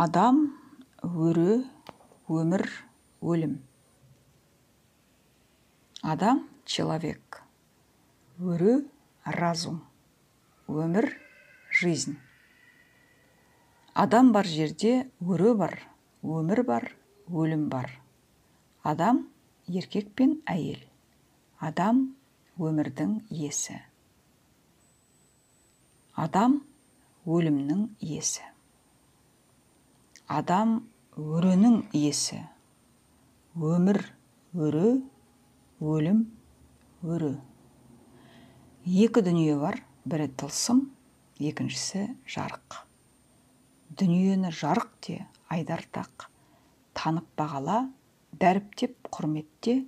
Адам, өрі, өмір, өлім. Адам – человек, өрі – разум, өмір – жизнь. Адам бар жерде өрі бар, өмір бар, өлім бар. Адам – еркек пен әйел. Адам – өмірдің иесі. Адам – өлімнің иесі. Адам – өрінің иесі. Өмір – өрі, өлім – өрі. Екі дүние бар, бірі тылсым, екіншісі жарық. Дүниені жарық те, айдартақ, танып бағала, дәріптеп құрметте,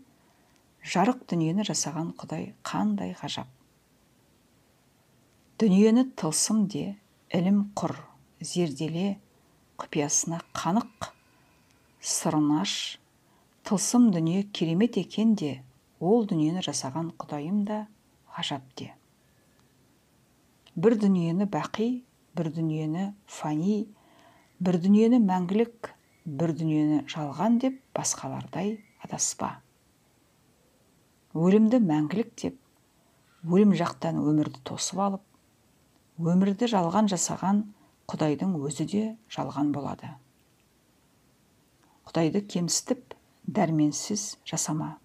жарық дүниені жасаған Құдай қандай ғажап. Дүниені тылсым де, ілім құр, зерделе, құпиясына қанық, сырын аш, тылсым дүние керемет екен де, ол дүниені жасаған Құдайым да ғажап де. Бір дүниені бақи, бір дүниені фани, бір дүниені мәңгілік, бір дүниені жалған деп басқалардай адаспа. Өлімді мәңгілік деп, өлім жақтан өмірді тосып алып, өмірді жалған жасаған Құдайдың өзі де жалған болады. Құдайды кемсітіп, дәрменсіз жасама.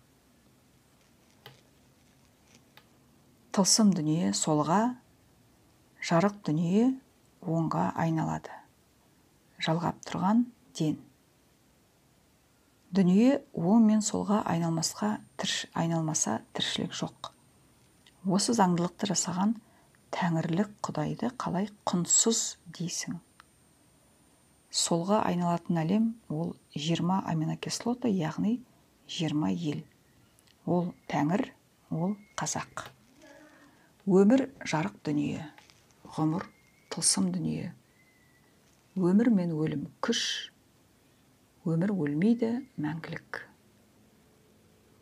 Тылсым дүние солға, жарық дүние оңға айналады. Жалғап тұрған ден. Дүние оң мен солға айналмаса тіршілік жоқ. Осы заңдылықты жасаған Тәңірлік Құдайды қалай құнсыз дейсің? Солға айналатын әлем ол 20 аминокислота, яғни 20 ел. Ол Тәңір, ол қазақ. Өмір жарық дүние, ғұмыр тылсым дүние. Өмір мен өлім күш, өмір өлмейді мәңгілік.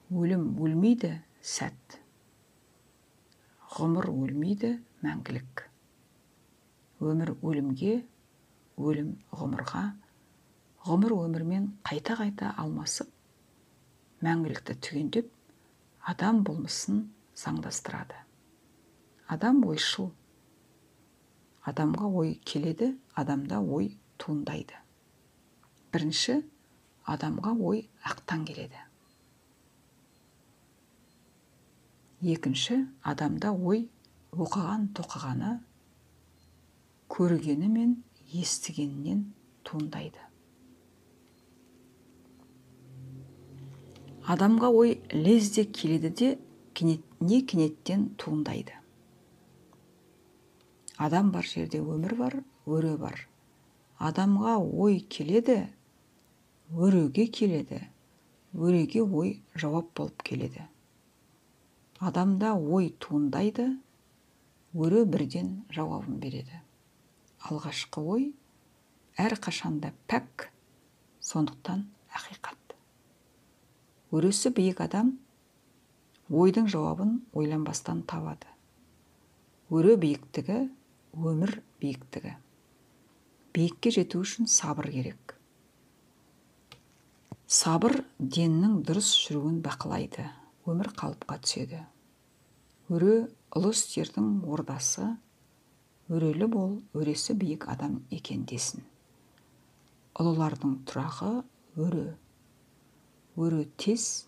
Өлім өлмейді сәт. Ғұмыр өлмейді мәңгілік. Өмір өлімге, өлім ғұмырға, ғұмыр өмірмен қайта-қайта алмасып, мәңгілікті түгендеп, адам болмысын заңдастырады. Адам ойшыл. Адамға ой келеді, адамда ой туындайды. Бірінші, адамға ой ақтан келеді. Екінші, адамда ой оқыған-тоқығаны, көргені мен естігеннен туындайды. Адамға ой лезде келеді де, кенеттен туындайды. Адам бар жерде өмір бар, өрі бар. Адамға ой келеді, өріге келеді, өреге ой жауап болып келеді. Адамда ой туындайды, өрі бірден жауабын береді. Алғашқы ой әрқашанда пәк, сондықтан ақиқат. Өресі биік адам ойдың жауабын ойланбастан табады. Өрі биіктігі, өмір биіктігі. Биікке жету үшін сабыр керек. Сабыр деннің дұрыс жүруін бақылайды, өмір қалыпқа түседі. Өрі ұлы істердің ордасы, өрелі бол, өресі биік адам екен десін. Ұлылардың тұрағы өрі. Өрі тез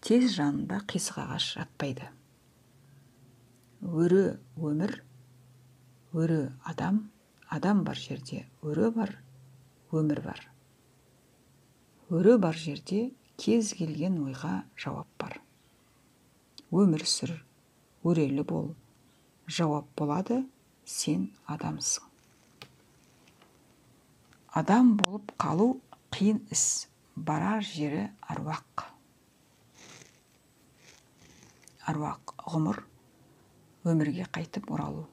жанында қисық ағаш жатпайды. Өрі өмір, өрі адам, адам бар жерде өрі бар, өмір бар. Өрі бар жерде кез келген ойға жауап бар. Өмір сүр, өрелі бол, жауап болады, сен адамсың. Адам болып қалу қиын іс, барар жері аруақ. Аруақ ғұмыр, өмірге қайтып оралу.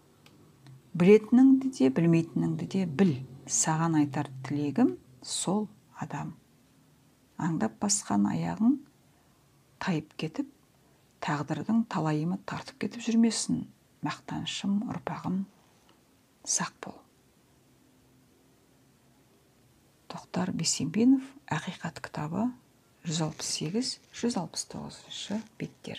Білетініңді де, білмейтініңді де біл, саған айтар тілегім сол адам. Аңдап басқан аяғың тайып кетіп, тағдырдың талайымы тартып кетіп жүрмесін, мақтаншым ұрпағым, сақ бол. Мұхтар Бейсенбинов, Ақиқат кітабы, 168-169 беттер.